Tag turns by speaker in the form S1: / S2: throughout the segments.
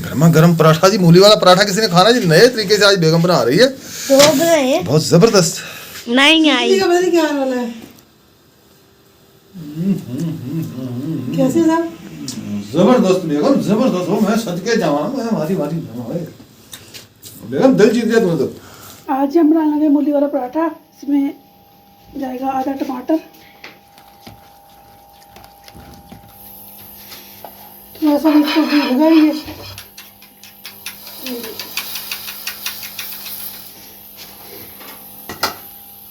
S1: गर्मा गर्म पराठा जी, मूली वाला पराठा किसी ने खाना जी, नए तरीके से आज बेगम बना रही है,
S2: तो बनाए
S1: बहुत जबरदस्त।
S2: नहीं आई
S3: का पता नहीं क्या वाला है। कैसे साहब?
S1: जबरदस्त बेगम, जबरदस्त हो। मैं सदके जावा, मैं हमारी बारी बेगम दिल जीत गया तुमने तो।
S3: आज हम बना लेंगे मूली वाला पराठा। इसमें जाएगा आधा टमाटर, थोड़ा सा इसको भूनेंगे।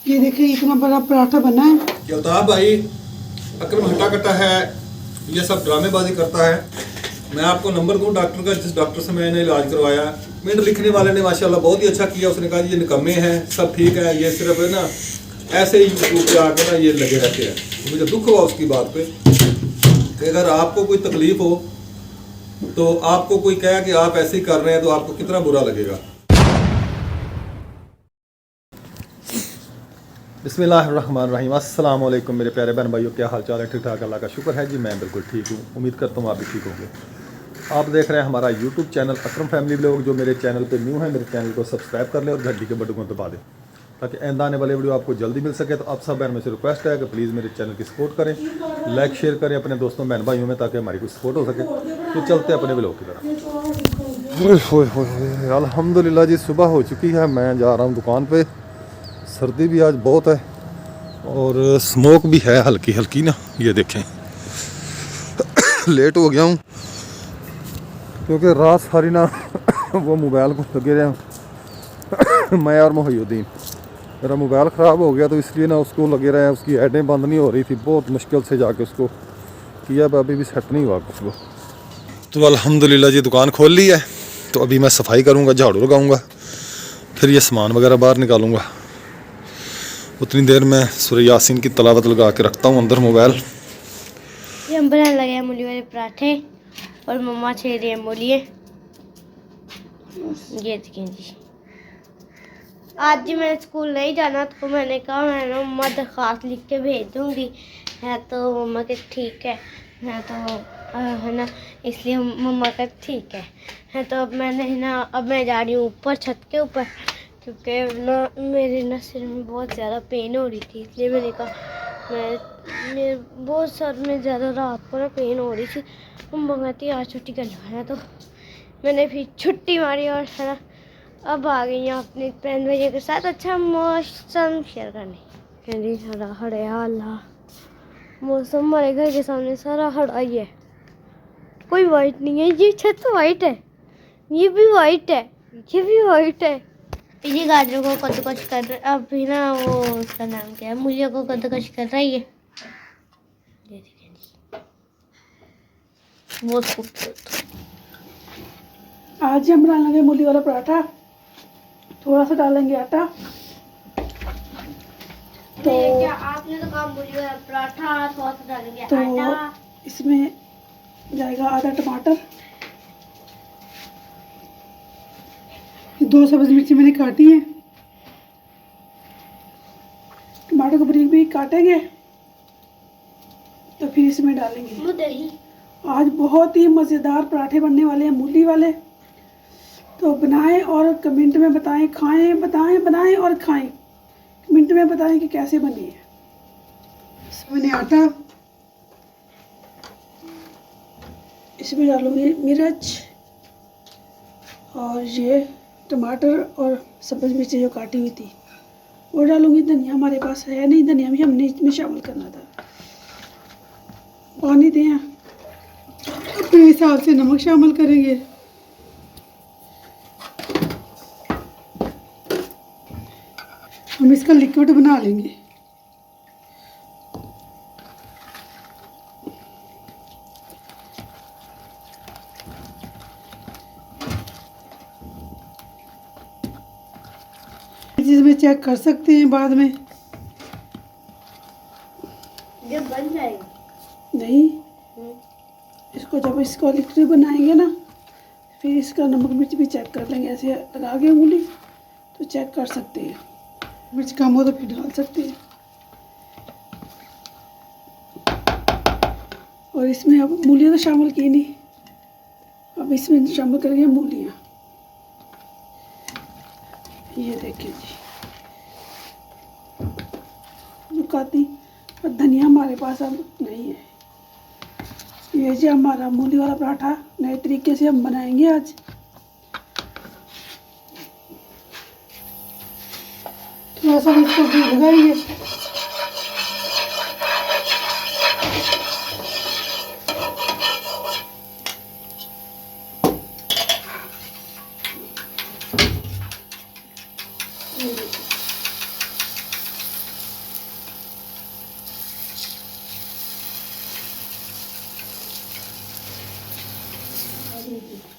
S3: ये देखिए इतना बड़ा पराठा बना है।
S4: अल्ताफ भाई अकरम हट्टा कट्टा है, ये सब ड्रामेबाजी करता है। मैं आपको नंबर दूं डॉक्टर का, जिस डॉक्टर से मैंने इलाज करवाया। मेरे लिखने वाले ने माशाल्लाह बहुत ही अच्छा किया। उसने कहा ये निकम्मे हैं, सब ठीक है, ये सिर्फ है ना ऐसे ही यूट्यूब पे आके ना ये लगे रहते हैं। मुझे दुख हुआ उसकी बात पे कि अगर आपको कोई तकलीफ हो तो आपको कोई कहे कि आप ऐसे ही कर रहे हैं तो आपको कितना बुरा लगेगा।
S1: बिस्मिल्लाहिर्रहमानिर्रहीम। अस्सलाम वालेकुम मेरे प्यारे बहन भाइयों, क्या हाल चाल है? ठीक ठाक, अल्लाह का शुक्र है जी, मैं बिल्कुल ठीक हूँ। उम्मीद करता हूँ आप भी ठीक होंगे। आप देख रहे हैं हमारा यूट्यूब चैनल अकरम फैमिली व्लॉग। जो मेरे चैनल पे न्यू है, मेरे चैनल को सब्सक्राइब कर लें और घंटी के बटन को दबा दें ताकि आइंदा आने वाले वीडियो आपको जल्दी मिल सके। तो आप सब बहन में से रिक्वेस्ट है कि प्लीज़ मेरे चैनल की सपोर्ट करें, लाइक शेयर करें अपने दोस्तों बहन भाइयों में, ताकि हमारी कुछ सपोर्ट हो सके। तो चलते अपने व्लॉग की तरफ। अल्हम्दुलिल्लाह जी, सुबह हो चुकी है, मैं जा रहा हूँ दुकान पे। सर्दी भी आज बहुत है और स्मोक भी है हल्की हल्की ना, ये देखें। लेट हो गया हूँ क्योंकि रात सारी ना वो मोबाइल को लगे रहे मैं और मोहिउद्दीन। मेरा मोबाइल ख़राब हो गया तो इसलिए ना उसको लगे रहे हैं। उसकी ऐडें बंद नहीं हो रही थी, बहुत मुश्किल से जाके उसको किया, अभी भी सेट नहीं हुआ कुछ वो। तो अल्हम्दुलिल्लाह जी दुकान खोल ली है। तो अभी मैं सफाई करूँगा, झाड़ू लगाऊँगा, फिर ये सामान वगैरह बाहर निकालूँगा। उतनी देर में सूरह यासीन की तलावत लगा के रखता हूँ अंदर मोबाइल।
S2: ये हम बनाने लगे हैं मूली वाले पराठे और मम्मा छेड़ रही है मूली। ये देखें जी, आज जी मैं स्कूल नहीं जाना तो मैंने कहा मैं ना मम्मा दरख्वास्त लिख के भेज दूँगी है। तो मम्मा के ठीक है तो है ना, इसलिए मम्मा का ठीक है तो अब मैंने ना अब मैं जा रही हूँ ऊपर छत के ऊपर, क्योंकि ना मेरे ना सिर में बहुत ज़्यादा पेन हो रही थी। इसलिए मैंने कहा मेरे बहुत सर में ज़्यादा रात को ना पेन हो रही थी। मम्मा कहती आज छुट्टी कर लो है, तो मैंने फिर छुट्टी मारी और है ना अब आ गई हूँ अपने बहन भैया के साथ अच्छा मौसम शेयर करने। कहती हरा हरा मौसम, हमारे घर के सामने सारा हरा ही है, कोई वाइट नहीं है। ये छत वाइट है, ये भी वाइट है, ये भी वाइट है। ये गाजरों को कद्दूकस कर रहा अभी ना, वो उसका नाम क्या है, मूलियों को कद्दूकस कर रही है। ये देखिए बहुत खूबसूरत।
S3: आज हम बना लेंगे मूली वाला पराठा। थोड़ा सा डालेंगे आटा।
S2: तो क्या आपने तो कहा मूली वाला पराठा, थोड़ा सा डालेंगे
S3: तो
S2: आटा।
S3: इसमें जाएगा आधा टमाटर, 2 सब्ज़ मिर्ची मैंने काटी है। टमाटर को बारीक बारीक काटेंगे तो फिर इसमें डालेंगे
S2: दही।
S3: आज बहुत ही मज़ेदार पराठे बनने वाले हैं मूली वाले। तो बनाएं और कमेंट में बताएं, खाएं बताएं, बनाएं और खाएं, कमेंट में बताएं कि कैसे बनी है। इसमें मैंने आटा, इसमें डालूंगी मिर्च और ये टमाटर और सब्ज़ मिर्ची जो काटी हुई थी वो डालूंगी। धनिया हमारे पास है नहीं, धनिया भी हमने इसमें शामिल करना था। पानी दें, अपने हिसाब से नमक शामिल करेंगे। हम इसका लिक्विड बना लेंगे। इसमें चेक कर सकते हैं बाद में,
S2: जब बन जाएगा
S3: नहीं इसको जब इसको लिक्विड बनाएंगे ना फिर इसका नमक मिर्च भी चेक कर लेंगे। ऐसे लगा के उंगली तो चेक कर सकते हैं, मिर्च कम हो तो फिर डाल सकते हैं। और इसमें अब मूलियाँ तो शामिल की नहीं, अब अब इसमें शामिल करेंगे मूलियाँ। ये देखिए जी, काटी और धनिया हमारे पास अब नहीं है। ये जी हमारा मूली वाला पराठा नए तरीके से हम बनाएंगे आज। थोड़ा सा इसको घी लगाएंगे।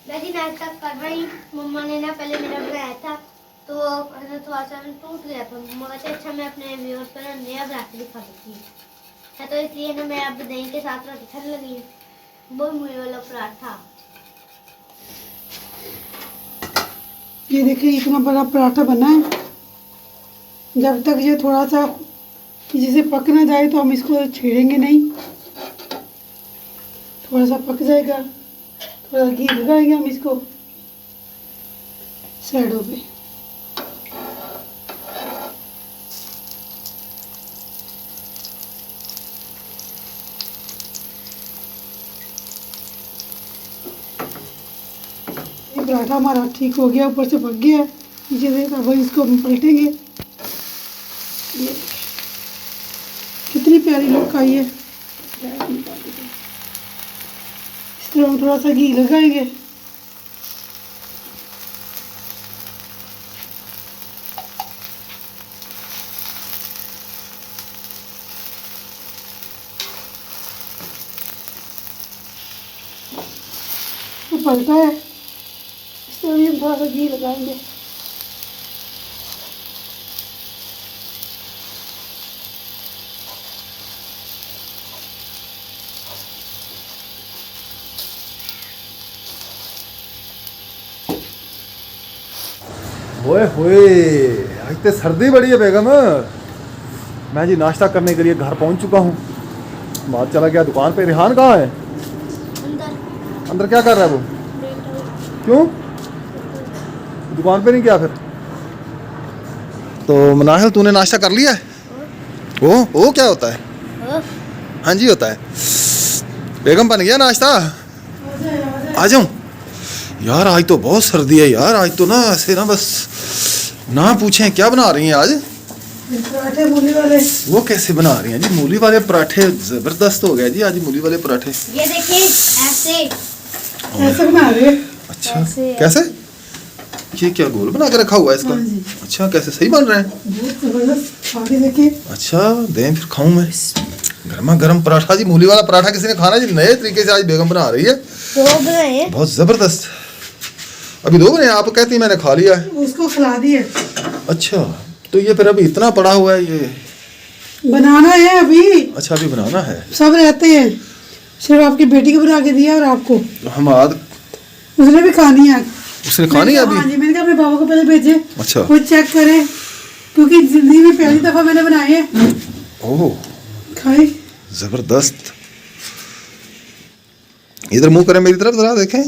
S2: दादी नाश्ता कर रही, मम्मा ने ना पहले मेरा बनाया था तो थोड़ा सा टूट गया था। मम्मा कहते अच्छा मैं अपने व्यूअर्स को ना नया बना के दिखा देती हूँ, तो इसलिए ना मैं अब दही के साथ रोटी खाने लगी हूँ, वो मूली वाला पराठा।
S3: ये देखिए इतना बड़ा पराठा बना है। जब तक ये थोड़ा सा जिसे पक ना जाए तो हम इसको छेड़ेंगे नहीं। थोड़ा सा पक जाएगा, थोड़ा घी लगाएंगे हम इसको साइडों पे। ये पराठा हमारा ठीक हो गया, ऊपर से पक गया है, नीचे से अब इसको हम पलटेंगे। ये कितनी प्यारी लुक आई है। इस तरह हम थोड़ा सा घी लगाएंगे। तो पलटा है, इस तरह भी हम थोड़ा सा घी लगाएंगे।
S1: ओए होए, आज तो सर्दी बड़ी है बेगम। मैं जी नाश्ता करने के लिए घर पहुंच चुका हूँ। बात चला गया दुकान पे। रिहान कहाँ है?
S2: अंदर
S1: अंदर क्या कर रहा है वो? क्यों दुकान पे नहीं गया फिर? तो मनाहिल तूने नाश्ता कर लिया है? ओ क्या होता है? हाँ जी होता है। बेगम बन गया नाश्ता? आ जाऊं यार, आज तो बहुत सर्दी है यार। आज तो ना ऐसे ना बस ना पूछें क्या बना रही हैं आज।
S3: पराठे मूली वाले।
S1: वो कैसे बना रही हैं जी? मूली वाले पराठे जबरदस्त हो गए जी आज मूली वाले पराठे।
S2: ये देखिए ऐसे
S3: ऐसे बना रहे हैं।
S1: अच्छा
S2: ऐसे।
S1: कैसे? ये क्या गोल बना के रखा हुआ है इसका?
S3: हाँ जी।
S1: अच्छा कैसे सही बन रहे हैं?
S3: बहुत जबरदस्त, आगे देखिए।
S1: अच्छा दें फिर खाऊं मैं। गर्मा गर्म पराठा जी, मूली वाला पराठा किसी ने खाना जी? नए तरीके से आज बेगम बना रही है,
S2: दो बनाए।
S1: बहुत जबरदस्त। अभी दो बने? आप कहती मैंने खा लिया है।
S3: उसको खिला दिए।
S1: अच्छा तो ये फिर अभी इतना पड़ा हुआ है ये?
S3: बनाना है अभी।
S1: अच्छा अभी बनाना है।
S3: सब रहते हैं, सिर्फ आपकी बेटी को बना के दिया और आपको।
S1: तो हम आज
S3: उसने भी खानी है।
S1: उसने खानी है अभी?
S3: हाँ जी, मैंने कहा अपने बाबा को पहले भेजे।
S1: अच्छा।
S3: वो चेक करे, क्योंकि जिंदगी में पहली दफा मैंने बनाए हैं।
S1: ओह
S3: खाए।
S1: जबरदस्त। इधर मुंह करें मेरी तरफ जरा देखें।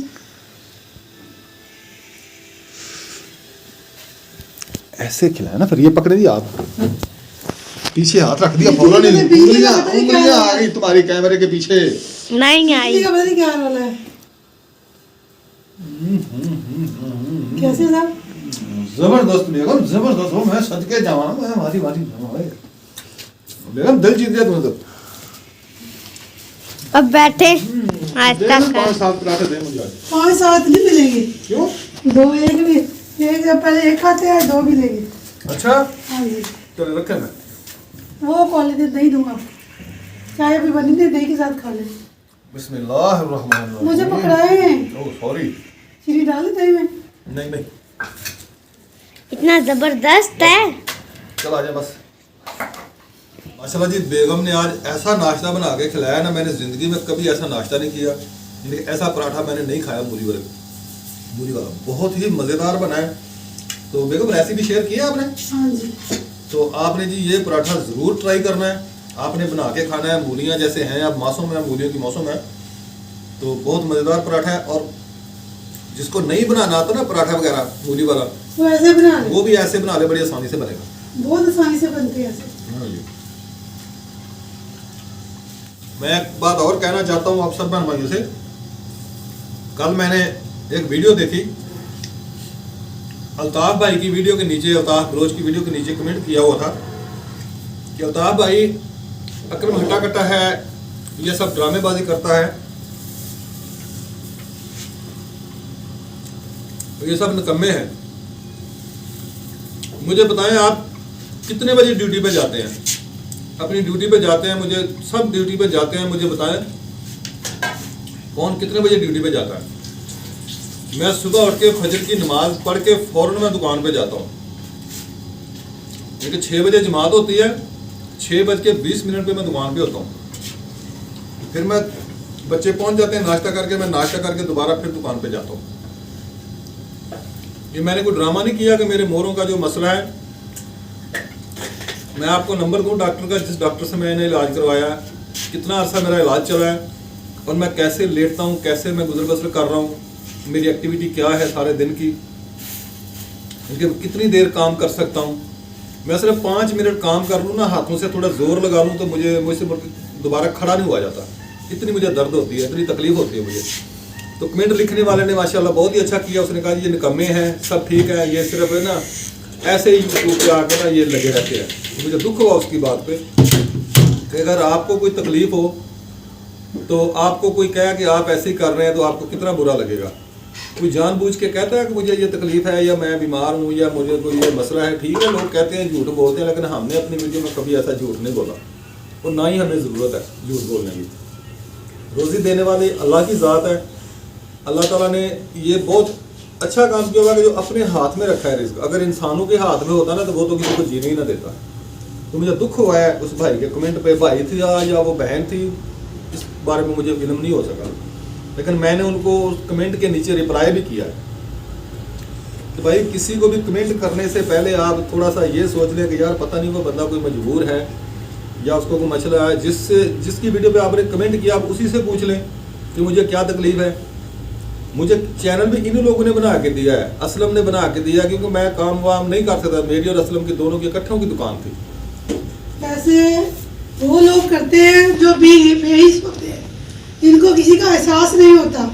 S1: ऐसे खिलाया ना फिर, ये पकड़े जी आप। पीछे हाथ रख दिया फौरन ही। उंगलियां आ गई तुम्हारी कैमरे के पीछे।
S2: नहीं आई।
S3: बिजली का पता नहीं क्या वाला है। कैसे साहब?
S1: जबरदस्त बेगम, जबरदस्त हो। मैं सदके जावा, मैं हमारी बेगम दिल जीत गया तुमने तो।
S2: अब बैठे आज तक
S1: 5-7 पराठे दे मुझे आज।
S3: 5-7 नहीं मिलेंगे।
S1: क्यों?
S3: 2 एक भी, एक पहले एक खाते हैं, 2 मिलेंगे।
S1: अच्छा
S3: हाँ जी।
S1: चलो रखे मैं।
S3: वो क्वालिटी दही दूंगा, चाय अभी बनी थी, दही के साथ खा ले।
S1: बिस्मिल्लाहिर्रहमानिर्रहीम।
S3: मुझे पकड़ाए हैं।
S1: Oh sorry.
S3: चीनी डाल दे दही में।
S1: नहीं
S2: इतना जबरदस्त है।
S1: चल आजा बस। माशाल्लाह जी, बेगम ने आज ऐसा नाश्ता बना के खिलाया ना, मैंने ज़िंदगी में कभी ऐसा नाश्ता नहीं किया। लेकिन ऐसा पराठा मैंने नहीं खाया मूली वाला। बहुत ही मज़ेदार बना है। तो बेगम रेसिपी शेयर की है आपने?
S3: हाँ जी।
S1: तो आपने जी ये पराठा ज़रूर ट्राई करना है। आपने बना के खाना है। मूलियाँ जैसे हैं अब मौसम है, मूलियों की मौसम है, तो बहुत मज़ेदार पराठा है। और
S4: जिसको नहीं बनाना आता ना पराठा वगैरह मूली वाला,
S3: वो ऐसे बना ले,
S4: वो भी ऐसे बना ले, बड़ी आसानी से बनेगा।
S3: बहुत आसानी से बनते हैं ऐसे।
S4: हाँ जी। मैं एक बात और कहना चाहता हूँ आप सब बहन भाइयों से। कल मैंने एक वीडियो देखी, अल्ताफ भाई की वीडियो के नीचे, अल्ताफ बलोच की वीडियो के नीचे कमेंट किया हुआ था कि अल्ताफ भाई अकरम हट्टा कट्टा है, ये सब ड्रामेबाजी करता है, ये सब निकम्मे हैं। मुझे बताएं आप कितने बजे ड्यूटी पे जाते हैं? अपनी ड्यूटी पे जाते हैं, मुझे सब ड्यूटी पे जाते हैं, मुझे बताएं कौन कितने बजे ड्यूटी पे जाता है? मैं सुबह उठ के फजर की नमाज पढ़ के फौरन मैं दुकान पे जाता हूँ, क्योंकि 6 बजे जमात होती है, 6:20 पे मैं दुकान पे होता हूँ। फिर मैं बच्चे पहुँच जाते हैं नाश्ता करके, मैं नाश्ता करके दोबारा फिर दुकान पे जाता हूँ। ये मैंने कोई ड्रामा नहीं किया कि मेरे मोरों का जो मसला है, मैं आपको नंबर दूं डॉक्टर का, जिस डॉक्टर से मैंने इलाज करवाया, कितना अर्सा मेरा इलाज चला है और मैं कैसे लेटता हूँ, कैसे मैं गुजर बसर कर रहा हूँ, मेरी एक्टिविटी क्या है सारे दिन की, कितनी देर काम कर सकता हूँ। मैं सिर्फ 5 मिनट काम कर लूँ ना, हाथों से थोड़ा जोर लगा लूँ तो मुझसे दोबारा खड़ा नहीं हुआ जाता। इतनी मुझे दर्द होती है, इतनी तकलीफ होती है मुझे। तो कमेंट लिखने वाले ने माशाल्लाह बहुत ही अच्छा किया, उसने कहा ये निकम्मे हैं, सब ठीक है, ये सिर्फ है ना ऐसे ही यूट्यूब पे आके ना ये लगे रहते हैं। तो मुझे दुख हुआ उसकी बात पे कि अगर आपको कोई तकलीफ हो तो आपको कोई कहे कि आप ऐसे ही कर रहे हैं तो आपको कितना बुरा लगेगा। कोई जानबूझ के कहता है कि मुझे ये तकलीफ है या मैं बीमार हूँ या मुझे कोई ये मसला है, ठीक है, लोग कहते हैं, झूठ बोलते हैं, लेकिन हमने अपनी वीडियो में कभी ऐसा झूठ नहीं बोला और ना ही हमें ज़रूरत है झूठ बोलने की। रोज़ी देने वाली अल्लाह की ज़ात है। अल्लाह ताला ने ये बहुत अच्छा काम किया हुआ कि जो अपने हाथ में रखा है रिज़्क। अगर इंसानों के हाथ में होता ना तो वो तो किसी को जीने ही ना देता। तो मुझे दुख हुआ है उस भाई के कमेंट पे, भाई थी या वो बहन थी, इस बारे में मुझे इल्म नहीं हो सका, लेकिन मैंने उनको कमेंट के नीचे रिप्लाई भी किया है। तो भाई किसी को भी कमेंट करने से पहले आप थोड़ा सा ये सोच लें कि यार पता नहीं वो बंदा कोई मजबूर है या उसको कोई मसला है। जिसकी वीडियो पे आपने कमेंट किया आप उसी से पूछ लें कि मुझे क्या तकलीफ है। मुझे चैनल भी इन लोगों ने बना के दिया है, असलम ने बना के दिया, क्योंकि मैं काम वाम नहीं कर सकता। मेरी और असलम की दोनों की इकट्ठों की दुकान थी।
S3: ऐसे वो लोग करते हैं जो बेहिस होते हैं, जिनको किसी का एहसास नहीं होता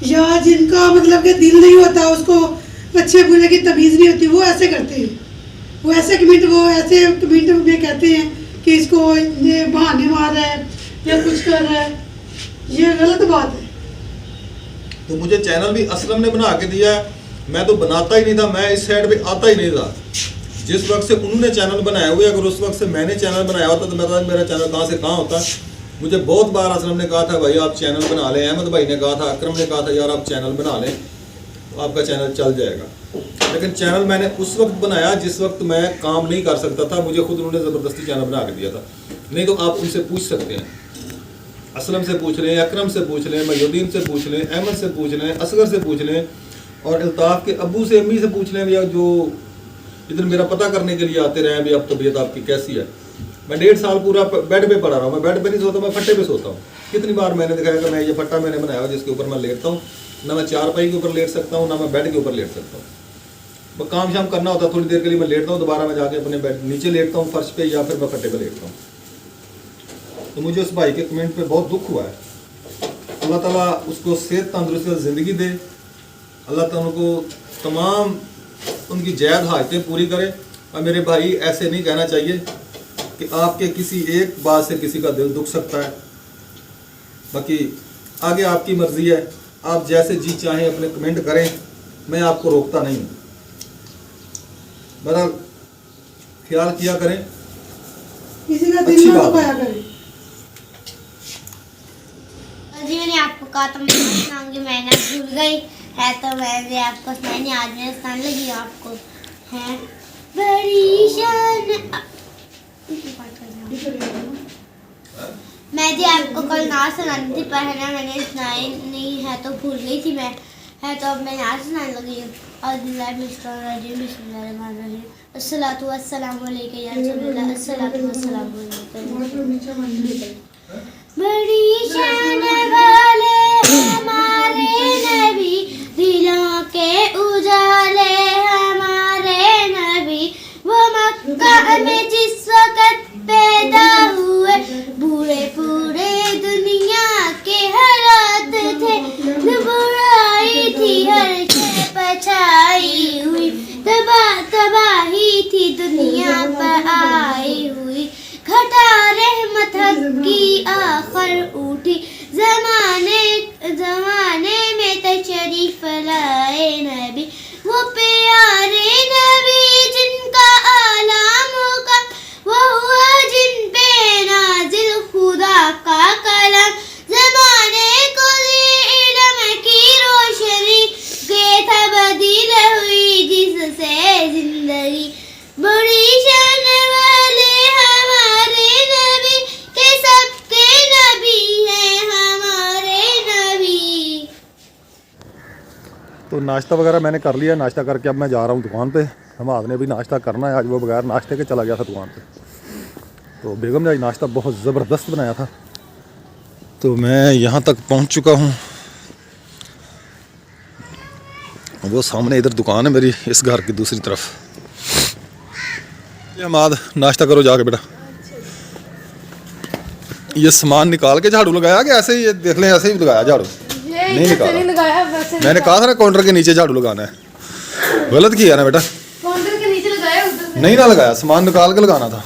S3: या जिनका मतलब कि दिल नहीं होता, उसको अच्छे बुरे की तमीज़ नहीं होती, वो ऐसे करते हैं। वो ऐसे कमेंट में कहते हैं कि इसको ये बहाने मार रहा है या कुछ कर रहा है, ये गलत बात है।
S4: तो मुझे चैनल भी असलम ने बना के दिया है, मैं तो बनाता ही नहीं था, मैं इस साइड पे आता ही नहीं था। जिस वक्त से उन्होंने चैनल बनाया हुआ है, अगर उस वक्त से मैंने चैनल बनाया होता तो मेरा चैनल कहाँ से कहाँ होता। मुझे बहुत बार असलम ने कहा था भाई आप चैनल बना लें, अहमद भाई ने कहा था, अकरम ने कहा था यार आप चैनल बना लें तो आपका चैनल चल जाएगा। लेकिन चैनल मैंने उस वक्त बनाया जिस वक्त मैं काम नहीं कर सकता था, मुझे खुद उन्होंने ज़बरदस्ती चैनल बना के दिया था। नहीं तो आप उनसे पूछ सकते हैं, असलम से पूछ लें, अकरम से पूछ लें, मयूद्दीन से पूछ लें, अहमद से पूछ लें, असगर से पूछ लें और अल्ताफ़ के अब्बू से अम्मी से पूछ लें भैया, जो इधर मेरा पता करने के लिए आते रहे भी अब तबीयत आपकी कैसी है। मैं 1.5 साल पूरा बेड पे पड़ा रहा हूँ, मैं बेड पे नहीं सोता, मैं फट्टे पे सोता हूँ। कितनी बार मैंने दिखाया कि मैं ये फट्टा मैंने बनाया हुआ जिसके ऊपर मैं लेटता हूँ, ना मैं चारपाई के ऊपर लेट सकता हूँ ना मैं बेड के ऊपर लेट सकता हूँ। मैं काम शाम करना होता थोड़ी देर के लिए मैं लेटता हूँ, दोबारा मैं जाके अपने बेड नीचे लेटता हूँ फर्श पे या फिर मैं फट्टे पे लेटता हूँ। तो मुझे उस भाई के कमेंट पे बहुत दुख हुआ है। अल्लाह ताला उसको सेहत तंदुरुस्ती ज़िंदगी दे, अल्लाह ताला उनको तमाम उनकी जायद हाजतें पूरी करे। और मेरे भाई ऐसे नहीं कहना चाहिए कि आपके किसी एक बात से किसी का दिल दुख सकता है। बाकी आगे आपकी मर्ज़ी है, आप जैसे जी चाहें अपने कमेंट करें, मैं आपको रोकता नहीं हूँ। बहरहाल ख्याल किया करें,
S3: किसी का दिल ना दुखाया करे।
S2: जी मैंने आपको कहा था मैं सुनाऊंगी, मैंने भूल गई है तो मैंने आपको सुनाई। आज मैं सुनाने लगी हूँ आपको है बड़ी शान। मैं जी आपको कल नाच सुनानी थी पर है ना मैंने सुनाई नहीं है तो भूल गई थी मैं, है तो अब मैं नाच सुनाने लगी हूँ। और अस्सलातु वस्सलामु अलैका या रसूलल्लाह, अस्सलातु वस्सलामु अलैका। बड़ी शान वाले हमारे नबी दिला की आखिर उठी जमाने जमाने में तशरीफ लाए नबी वो प्यारे नबी जिनका आलाम का वो हुआ जिन पे नाजिल खुदा का कलाम जमाने को इल्म की रोशनी के तब्दील हुई जिससे जिंदगी बड़ी शान वाले हमारे नबी के सबके नबी हैं हमारे नबी।
S1: तो नाश्ता वगैरह मैंने कर लिया, नाश्ता करके अब मैं जा रहा हूँ दुकान पे। हमाद ने भी नाश्ता करना है, आज वो बगैर नाश्ते के चला गया था दुकान पे। तो बेगम ने आज नाश्ता बहुत ज़बरदस्त बनाया था। तो मैं यहाँ तक पहुँच चुका हूँ। वो सामने इधर दुकान है मेरी, इस घर की दूसरी तरफ। ये हमाद नाश्ता करो जाके बेटा। ये सामान निकाल के झाड़ू लगाया कि ऐसे ही, ये देख लें ऐसे ही लगाया झाड़ू? नहीं निकाला। मैंने कहा था ना काउंटर के नीचे झाड़ू लगाना है। गलत किया ना बेटा,
S5: काउंटर के नीचे लगाया उधर
S1: नहीं ना लगाया, सामान निकाल के लगाना था।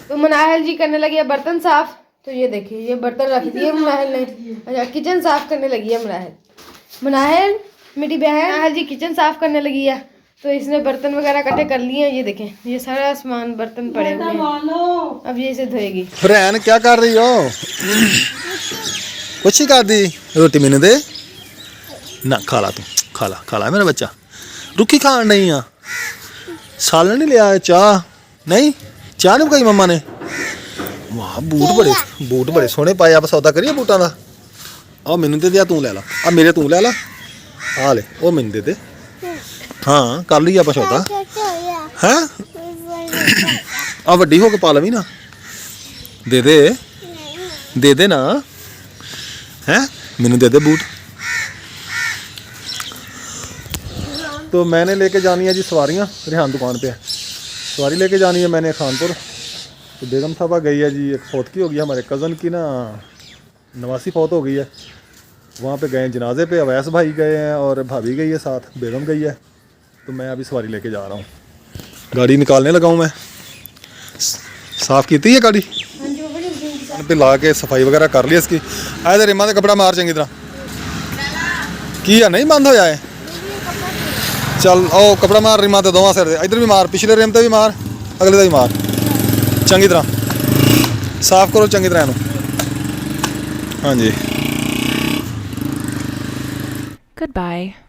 S5: तो मनाहल जी करने लगी है बर्तन साफ। तो ये देखिए ये बर्तन रख दिए मनाहल ने। अच्छा किचन साफ करने लगी है मनाहल। मनाहल मेरी बहन मनाहल जी किचन साफ करने लगी है। तो इसने बर्तन वगैरह इकट्ठे कर लिए हैं। ये देखें ये सारा सामान बर्तन पड़े हुए हैं। अब ये इसे धोएगी।
S1: फ्रेंड क्या कर रही हो? कुछ ही कर दी। रोटी मैंने दे ना, खा ला तू, खा ला मेरा बच्चा। रुखी खान नहीं आ, सालन नहीं लिया है, चाह नहीं, चाह नहीं पकाई मम्मा ने। वाह बूट बड़े सोहने पाए। आप सौदा करिए बूटा का। आ मैनू दे दिया, तू ले ला। आ मेरे तू ले ला, आ ले वो मैनू दे दे। हाँ कर लीए आप सौदा है। आ वड्डी हो के पा लवी ना, दे दे ना है, मैनू दे दे बूट। तो मैंने लेके जानी है जी सवारियाँ, रिहान दुकान पे है। सवारी लेके जानी है मैंने खानपुर। तो बेगम साहबा गई है जी, एक फौतकी हो गई हमारे कज़न की ना, नवासी फौत हो गई है। वहाँ पे गए जनाजे पे, अवैस भाई गए हैं और भाभी गई है साथ, बेगम गई है। तो मैं अभी सवारी लेके जा रहा हूँ, गाड़ी निकालने लगा हूँ मैं। साफ़ की है गाड़ी पे ला के, सफाई वगैरह कर ली इसकी। आए तो रिमा का कपड़ा मार चंगी तरह की है, नहीं बंद हो जाए। चल आओ कपड़ा मार रिमा तो दोवां सिर, इधर भी मार, पिछले रिम तो भी मार, अगले तो भी मार, चंगी तरह साफ करो चंगी तरह इनू। हाँ जी
S6: Goodbye.